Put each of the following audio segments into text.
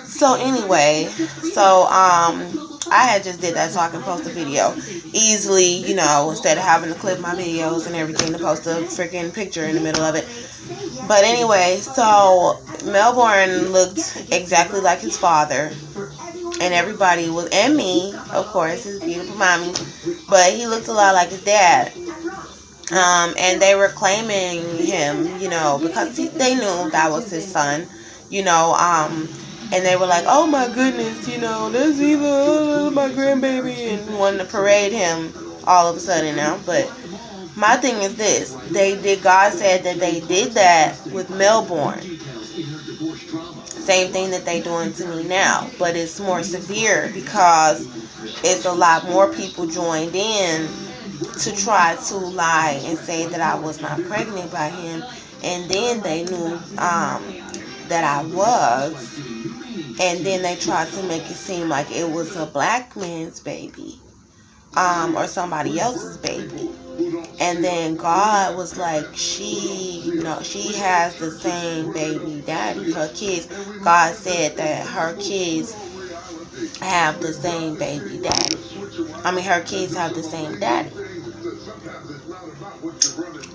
So anyway, I had just did that so I can post a video easily, you know, instead of having to clip my videos and everything to post a freaking picture in the middle of it. But anyway, so Melbourne looked exactly like his father, and everybody was, and me, of course, his beautiful mommy, but he looked a lot like his dad. And they were claiming him, you know, because they knew that was his son, you know, and they were like, oh my goodness, you know, that's even my grandbaby, and wanted to parade him all of a sudden now. But my thing is this, God said that they did that with Melbourne. Same thing that they doing to me now, but it's more severe because it's a lot more people joined in to try to lie and say that I was not pregnant by him, and then they knew that I was, and then they tried to make it seem like it was a black man's baby, or somebody else's baby. And then God was like, she has the same baby daddy. Her kids, God said that her kids have the same baby daddy. I mean, her kids have the same daddy.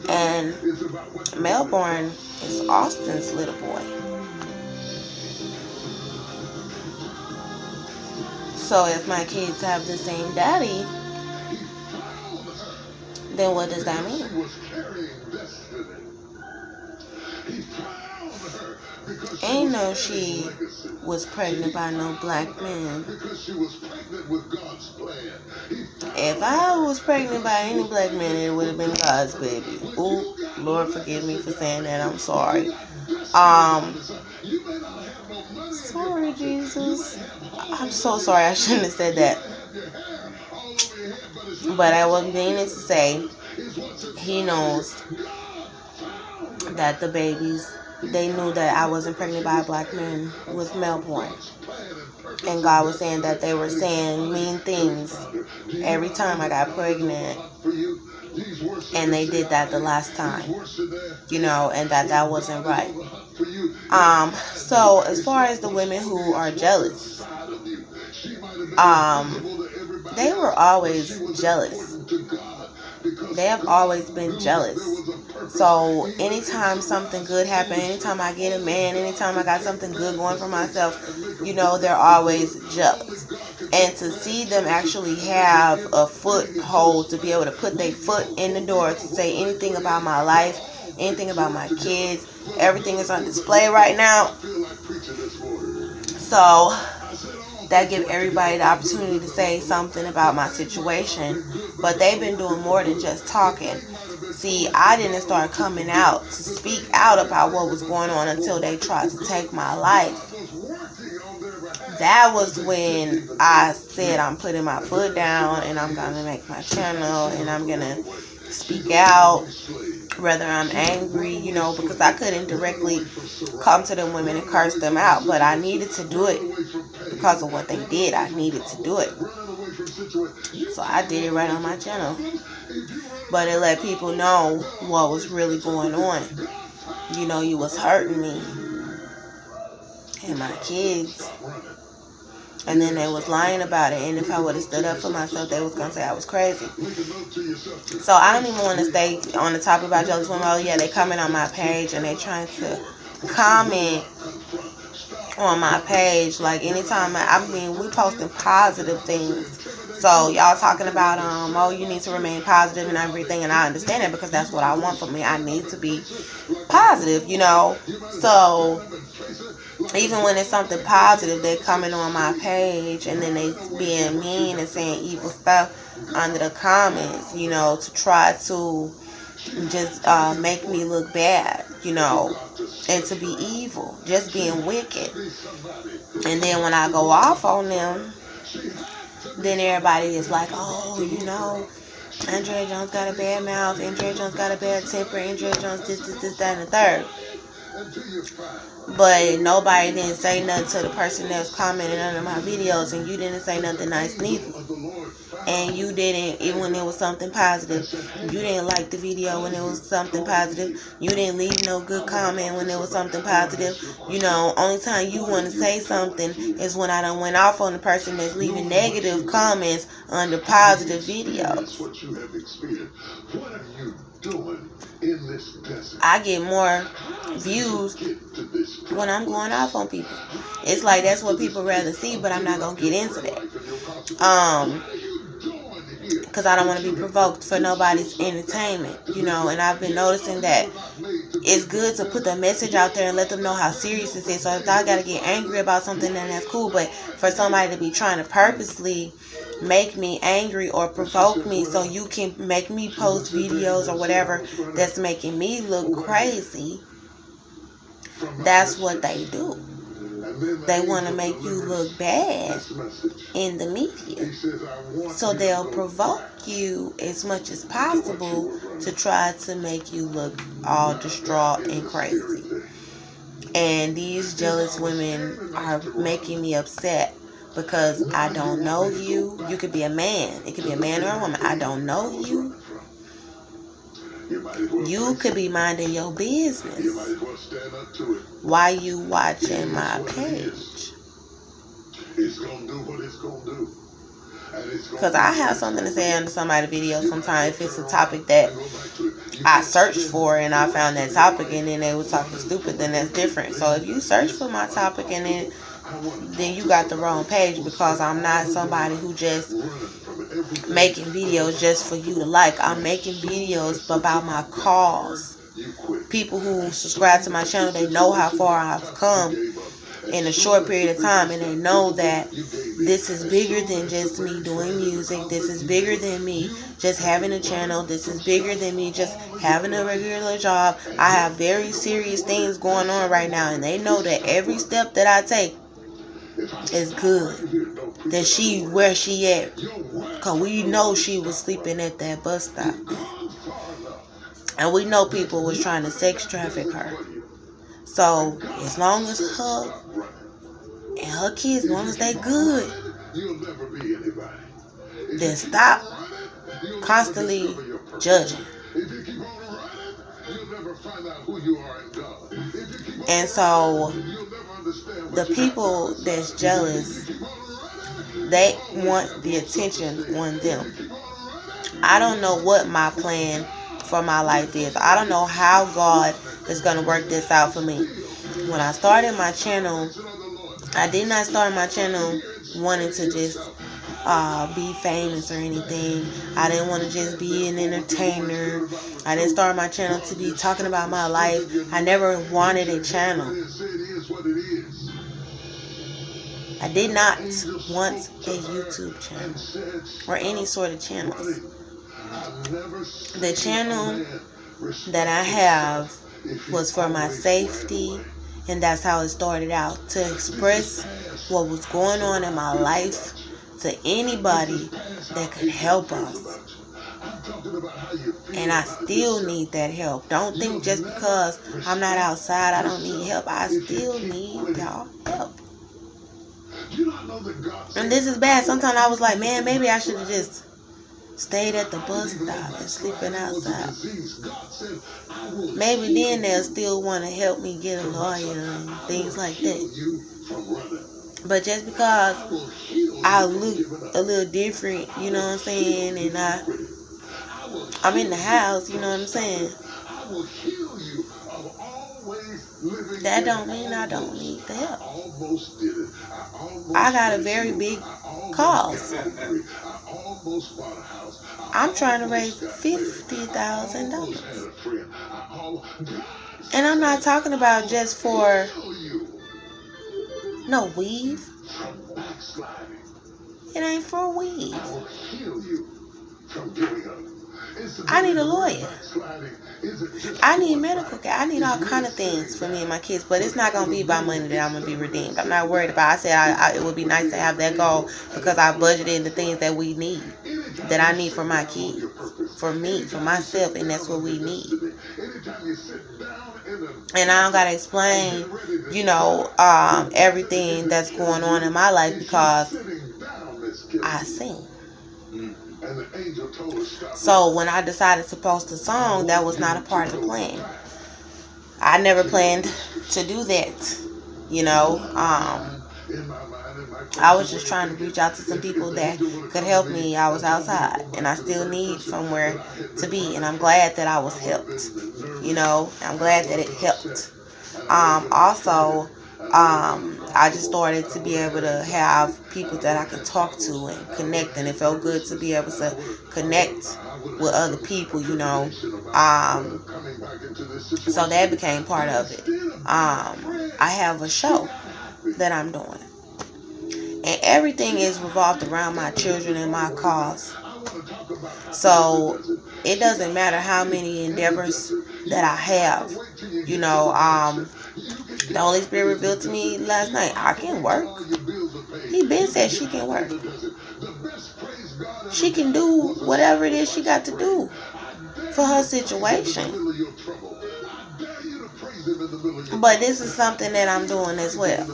And Melbourne is Austin's little boy. So if my kids have the same daddy, then what does that mean? Ain't no she was pregnant by no black man. If I was pregnant by any black man, it would have been God's baby. Ooh, Lord forgive me for saying that. I'm sorry. Sorry, Jesus. I'm so sorry. I shouldn't have said that. But I was meaning to say, he knows that the babies, they knew that I wasn't pregnant by a black man with Melbourne. And God was saying that they were saying mean things every time I got pregnant. And they did that the last time, you know, and that wasn't right. So as far as the women who are jealous, they were always jealous. They have always been jealous. So anytime something good happens, anytime I get a man, anytime I got something good going for myself, you know, they're always jealous. And to see them actually have a foothold to be able to put their foot in the door to say anything about my life, anything about my kids, everything is on display right now. So that give everybody the opportunity to say something about my situation. But they've been doing more than just talking. See, I didn't start coming out to speak out about what was going on until they tried to take my life. That was when I said I'm putting my foot down and I'm going to make my channel and I'm going to speak out, whether I'm angry, you know, because I couldn't directly come to them women and curse them out, but I needed to do it because of what they did. I needed to do it. So I did it right on my channel. But it let people know what was really going on. You know, you was hurting me and my kids. And then they was lying about it. And if I would have stood up for myself, they was going to say I was crazy. So I don't even want to stay on the topic about jealous women. Oh, yeah, they comment on my page and they trying to comment on my page. Like, anytime, we posting positive things. So y'all talking about, oh, you need to remain positive and everything. And I understand it because that's what I want for me. I need to be positive, you know. So even when it's something positive, they coming on my page and then they being mean and saying evil stuff under the comments, you know, to try to just make me look bad, you know, and to be evil, just being wicked. And then when I go off on them, then everybody is like, oh, you know, Andrea Jones got a bad mouth, Andrea Jones got a bad temper, Andrea Jones this, that, and the third. But nobody didn't say nothing to the person that was commenting under my videos, and you didn't say nothing nice neither. and you didn't, even when it was something positive, you didn't like the video when it was something positive, you didn't leave no good comment when it was something positive, only time you want to say something is when I done went off on the person that's leaving negative comments under positive videos. I get more views when I'm going off on people. It's like that's what people rather see, but I'm not gonna get into that. Because I don't want to be provoked for nobody's entertainment, and I've been noticing that it's good to put the message out there and let them know how serious this is. So if I gotta get angry about something, then that's cool. But for somebody to be trying to purposely make me angry or provoke me so you can make me post videos or whatever that's making me look crazy, that's what they do. They want to make you look bad in the media. So they'll provoke you as much as possible to try to make you look all distraught and crazy. And these jealous women are making me upset because I don't know you. You could be a man. It could be a man or a woman. I don't know you. You could be minding your business. Why you watching my page? Because I have something to say under somebody's video sometimes if it's a topic that I searched for and I found that topic and then they were talking stupid, then that's different. So if you search for my topic and then you got the wrong page, because I'm not somebody who just making videos just for you to like. I'm making videos about my cause. People who subscribe to my channel, they know how far I've come in a short period of time, and they know that this is bigger than just me doing music. This is bigger than me just having a channel. This is bigger than me just having a regular job. I have very serious things going on right now, and they know that every step that I take is good. That where she at, because we know she was sleeping at that bus stop, and we know people was trying to sex traffic her. So as long as her and her kids, as long as they good, then stop constantly judging. And so the people that's jealous, they want the attention on them. I don't know what my plan for my life is. I don't know how God is going to work this out for me. When I started my channel, I did not start my channel wanting to just be famous or anything. I didn't want to just be an entertainer. I didn't start my channel to be talking about my life. I never wanted a channel. I did not want a YouTube channel or any sort of channels. The channel that I have was for my safety, and that's how it started out, to express what was going on in my life to anybody that could help us. And I still need that help. Don't think just because I'm not outside I don't need help. I still need y'all help. And this is bad. Sometimes I was like, man, maybe I should have just stayed at the bus stop and sleeping outside. Maybe then they'll still want to help me get a lawyer and things like that. But just because I look a little different, you know what I'm saying, and I'm in the house, you know what I'm saying, that don't mean I don't need the help. I got a very big cause. I'm trying to raise $50,000. And I'm not talking about just for no weave. It ain't for weave. I need a lawyer. I need medical care. I need all kind of things for me and my kids. But it's not going to be by money that I'm going to be redeemed. I'm not worried about it. I said it would be nice to have that goal because I budgeted the things that we need, that I need for my kids, for me, for myself, and that's what we need. And I don't got to explain, everything that's going on in my life because I sing. So when I decided to post a song, that was not a part of the plan. I never planned to do that. You know, I was just trying to reach out to some people that could help me. I was outside and I still need somewhere to be, and I'm glad that I was helped. You know, I'm glad that it helped. Also, I just started to be able to have people that I could talk to and connect, and it felt good to be able to connect with other people, you know. So that became part of it. I have a show that I'm doing, and everything is revolved around my children and my cause. So it doesn't matter how many endeavors that I have, you know. The Holy Spirit revealed to me last night, I can work. He been said she can work. She can do whatever it is she got to do for her situation. But this is something that I'm doing as well.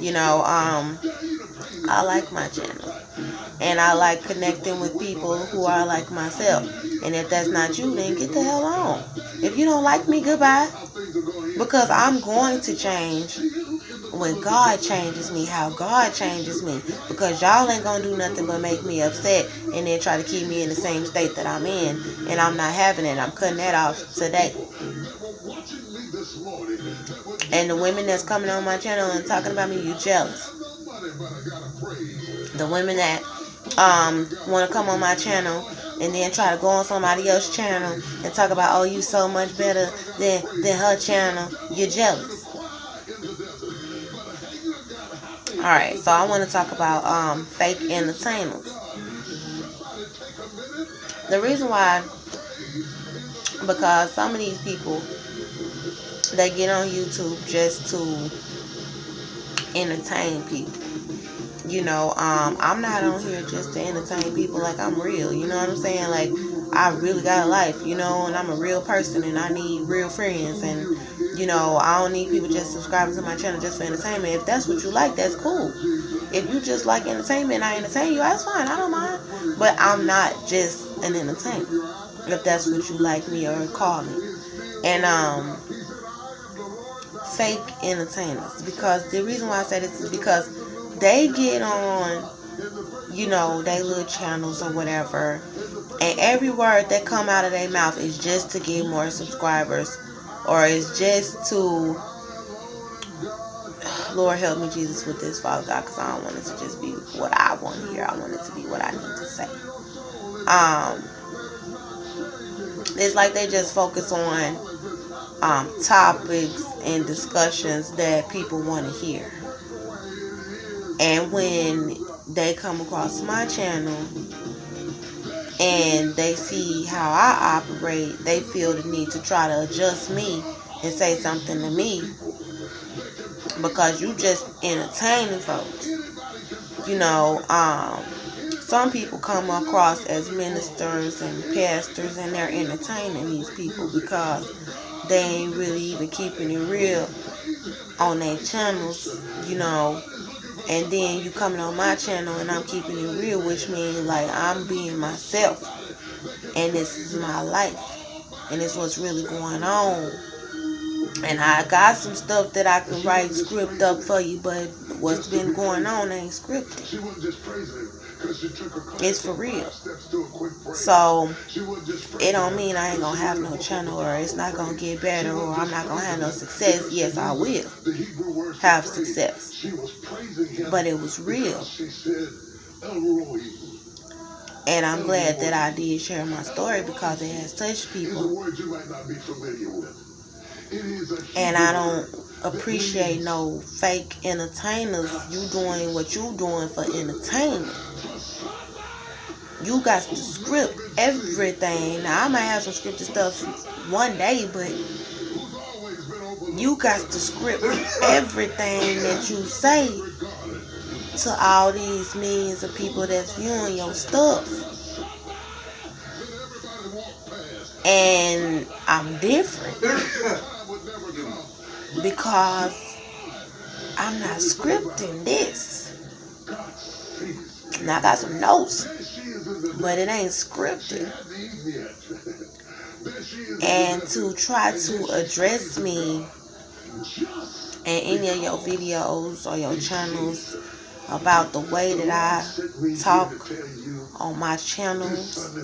You know, I like my channel. And I like connecting with people who are like myself. And if that's not you, then get the hell on. If you don't like me, goodbye. Because I'm going to change when God changes me, how God changes me. Because y'all ain't going to do nothing but make me upset and then try to keep me in the same state that I'm in. And I'm not having it. I'm cutting that off today. And the women that's coming on my channel and talking about me, you jealous. The women that want to come on my channel and then try to go on somebody else's channel and talk about, oh, you so much better than her channel, you're jealous. Alright, so I want to talk about fake entertainers. The reason why, because some of these people, they get on YouTube just to entertain people. You know, I'm not on here just to entertain people. Like, I'm real, you know what I'm saying? Like, I really got a life, you know, and I'm a real person and I need real friends. And, you know, I don't need people just subscribing to my channel just for entertainment. If that's what you like, that's cool. If you just like entertainment and I entertain you, that's fine, I don't mind. But I'm not just an entertainer, if that's what you like me or call me. And fake entertainers, because the reason why I say this is because they get on, you know, they little channels or whatever, and every word that come out of their mouth is just to get more subscribers, or is just to, Lord help me Jesus with this, Father God, because I don't want it to just be what I want to hear. I want it to be what I need to say. It's like they just focus on topics and discussions that people want to hear. And when they come across my channel and they see how I operate, they feel the need to try to adjust me and say something to me because you just entertaining folks. You know, some people come across as ministers and pastors and they're entertaining these people because they ain't really even keeping it real on their channels, you know. And then you coming on my channel and I'm keeping it real, which means like I'm being myself. And this is my life. And it's what's really going on. And I got some stuff that I can write script up for you, but what's been going on ain't scripted. It's for real. So it don't mean I ain't gonna have no channel or it's not gonna get better or I'm not gonna have no success. Yes, I will have success. But it was real. And I'm glad that I did share my story because it has touched people. And I don't appreciate no fake entertainers. You doing what you doing for entertainment. You got to script everything. Now I might have some scripted stuff one day, but you got to script everything that you say to all these millions of people that's viewing your stuff. And I'm different because I'm not scripting this. Now I got some notes but it ain't scripted. And to try to address me in any of your videos or your channels about the way that I talk on my channels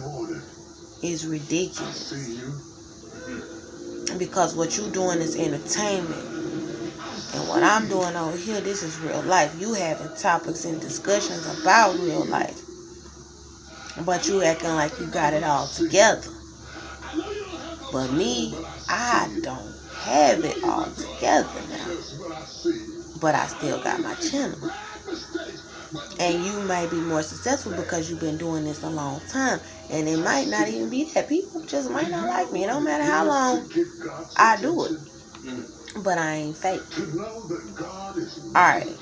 is ridiculous. Because what you're doing is entertainment. And what I'm doing over here, this is real life. You having topics and discussions about real life. But you acting like you got it all together. But me, I don't have it all together now. But I still got my channel. And you may be more successful because you've been doing this a long time. And it might not even be that. People just might not like me. It don't matter how long I do it. But I ain't fake. Alright.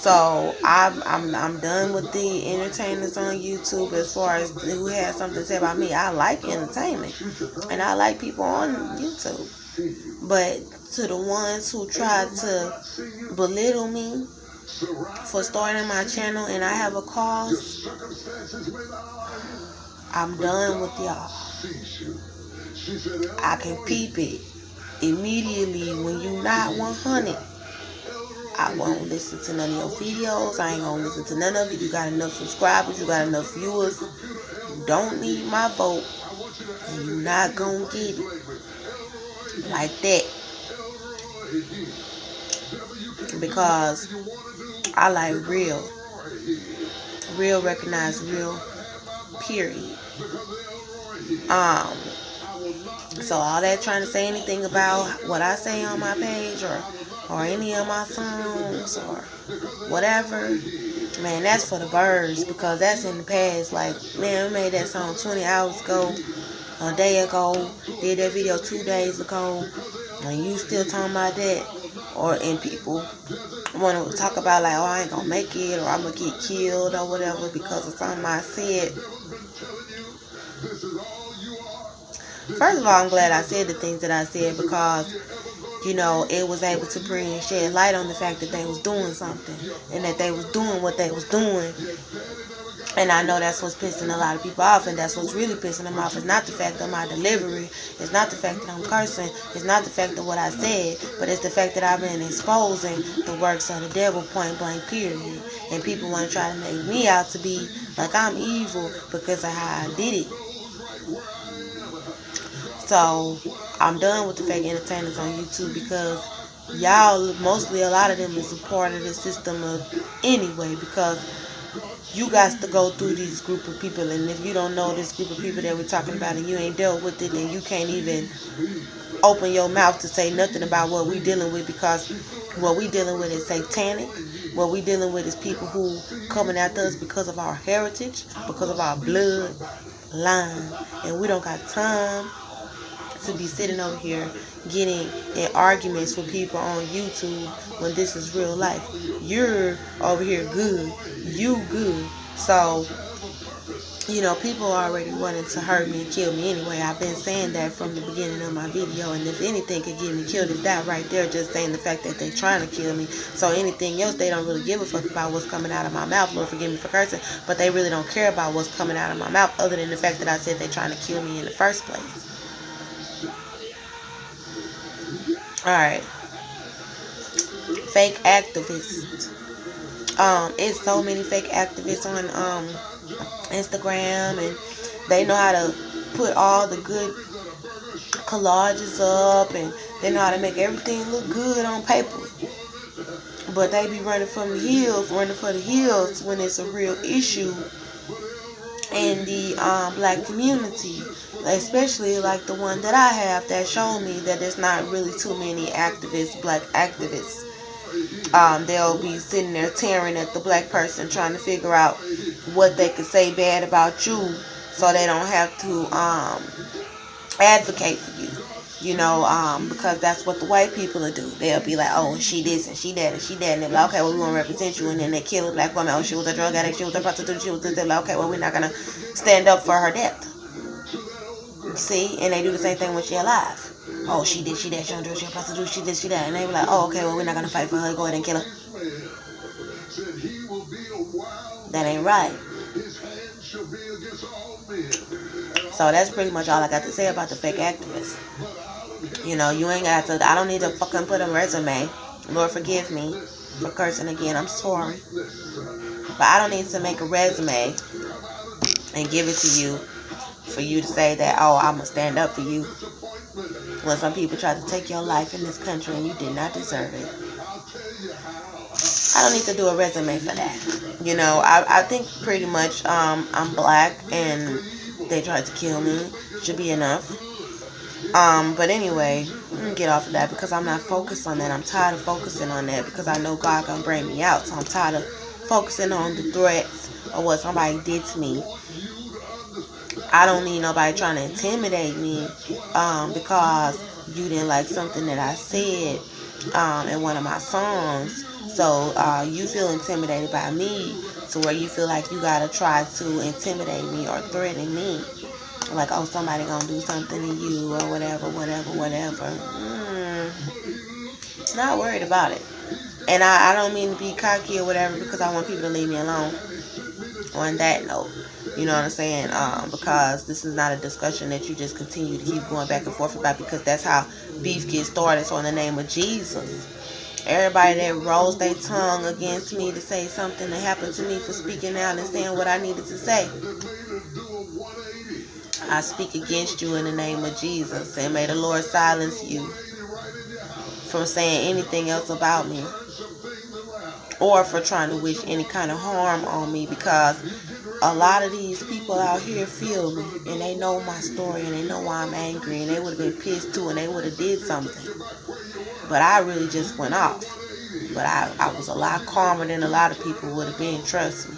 So I'm done with the entertainers on YouTube as far as who has something to say about me. I like entertainment. And I like people on YouTube. But to the ones who try to belittle me for starting my channel and I have a cause, I'm done with y'all. I can peep it immediately when you not 100. I won't listen to none of your videos. I ain't gonna listen to none of it. You got enough subscribers. You got enough viewers. You don't need my vote. And you're not gonna get it like that. Because I like real. Real, recognize real, period. So all that trying to say anything about what I say on my page or any of my songs or whatever, man, that's for the birds, because that's in the past. Like, man, we made that song 20 hours ago, a day ago, did that video 2 days ago, and you still talking about that. And people want to talk about like, oh, I ain't gonna make it, or I'm gonna get killed or whatever because of something I said. First of all, I'm glad I said the things that I said because, you know, it was able to shed light on the fact that they was doing something and that they was doing what they was doing. And I know that's what's pissing a lot of people off, and that's what's really pissing them off. It's not the fact of my delivery. It's not the fact that I'm cursing. It's not the fact of what I said, but it's the fact that I've been exposing the works of the devil, point blank, period. And people want to try to make me out to be like I'm evil because of how I did it. So I'm done with the fake entertainers on YouTube because y'all, mostly a lot of them is a part of the system anyway, because you got to go through these group of people, and if you don't know this group of people that we're talking about and you ain't dealt with it, then you can't even open your mouth to say nothing about what we dealing with, because what we dealing with is satanic. What we dealing with is people who coming after us because of our heritage, because of our blood line, and we don't got time to be sitting over here getting in arguments with people on YouTube when this is real life. You're over here good. You good. So, you know, people already wanted to hurt me and kill me anyway. I've been saying that from the beginning of my video, and if anything could get me killed, is that right there, just saying the fact that they're trying to kill me. So anything else, they don't really give a fuck about what's coming out of my mouth. Lord forgive me for cursing, but they really don't care about what's coming out of my mouth, other than the fact that I said they're trying to kill me in the first place. Alright. Fake activists. It's so many fake activists on Instagram, and they know how to put all the good collages up, and they know how to make everything look good on paper. But they be running for the hills when it's a real issue in the black community, especially like the one that I have that showed me that there's not really too many activists, black activists. They'll be sitting there tearing at the black person, trying to figure out what they could say bad about you so they don't have to advocate for you. You know, because that's what the white people will do. They'll be like, oh, she this and she that and she that, and they're like, okay, well, we want to represent you, and then they kill a black woman. Oh, she was a drug addict, she was a prostitute, she was this. They're like, okay, well, we're not gonna stand up for her death. See, and they do the same thing when she alive. Oh, she did, she that, she don't do, she a prostitute, she this, she that, and they be like, oh, okay, well, we're not gonna fight for her. Go ahead and kill her. That ain't right. So that's pretty much all I got to say about the fake activists. You know, you ain't got to, I don't need to fucking put a resume. Lord forgive me for cursing again, I'm sorry. But I don't need to make a resume and give it to you for you to say that, oh, I'm going to stand up for you. When some people try to take your life in this country and you did not deserve it. I don't need to do a resume for that. You know, I think pretty much I'm black and they tried to kill me. Should be enough. But anyway, let me get off of that because I'm not focused on that. I'm tired of focusing on that because I know God gonna bring me out. So I'm tired of focusing on the threats or what somebody did to me. I don't need nobody trying to intimidate me because you didn't like something that I said in one of my songs. So you feel intimidated by me to where you feel like you gotta try to intimidate me or threaten me. Like, oh, somebody gonna do something to you or whatever. Not worried about it. And I don't mean to be cocky or whatever because I want people to leave me alone. On that note, you know what I'm saying? Because this is not a discussion that you just continue to keep going back and forth about because that's how beef gets started. So in the name of Jesus, everybody that rolls their tongue against me to say something that happened to me for speaking out and saying what I needed to say, I speak against you in the name of Jesus. And may the Lord silence you from saying anything else about me or for trying to wish any kind of harm on me because a lot of these people out here feel me and they know my story and they know why I'm angry and they would have been pissed too and they would have did something. But I really just went off. But I was a lot calmer than a lot of people would have been, trust me.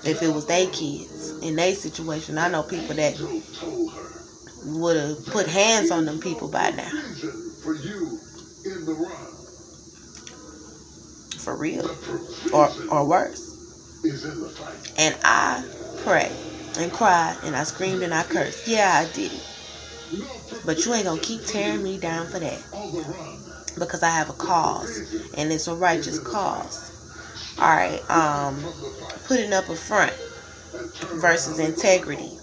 If it was their kids in their situation, I know people that would have put hands on them people by now. For real. Or worse. And I prayed and cried and I screamed and I cursed. Yeah, I did it. But you ain't gonna keep tearing me down for that. Because I have a cause. And it's a righteous cause. Alright, putting up a front versus integrity.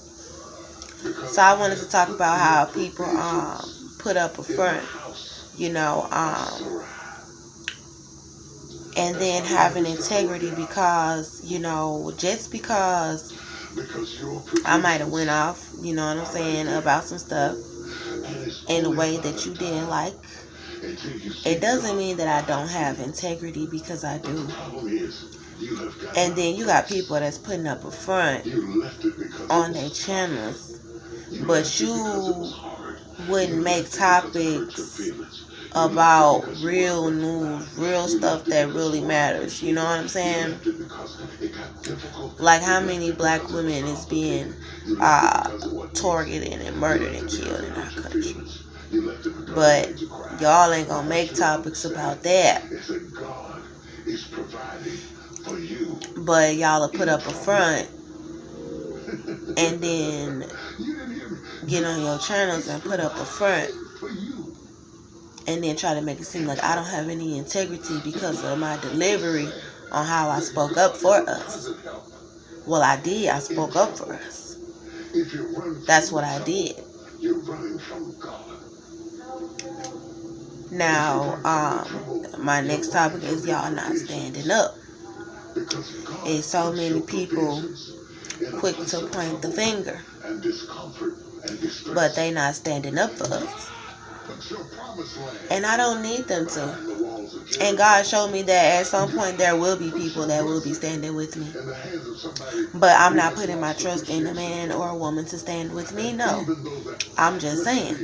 So I wanted to talk about how people put up a front, you know, and then having integrity because, you know, just because I might have went off, you know what I'm saying, about some stuff in a way that you didn't like, it doesn't mean that I don't have integrity because I do. And then you got people that's putting up a front on their channels, but you wouldn't make topics about real news, real stuff that really matters. You know what I'm saying? Like how many black women is being targeted and murdered and killed in our country. But y'all ain't gonna make topics about that. But y'all will put up a front and then get on your channels and put up a front and then try to make it seem like I don't have any integrity because of my delivery on how I spoke up for us. Well, I did. I spoke up for us. That's what I did. Now, my next topic is y'all not standing up. And so many people quick to point the finger, but they not standing up for us. And I don't need them to. And God showed me that at some point there will be people that will be standing with me. But I'm not putting my trust in a man or a woman to stand with me. No. I'm just saying.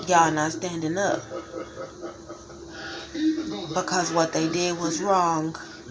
Y'all not standing up. Because what they did was wrong.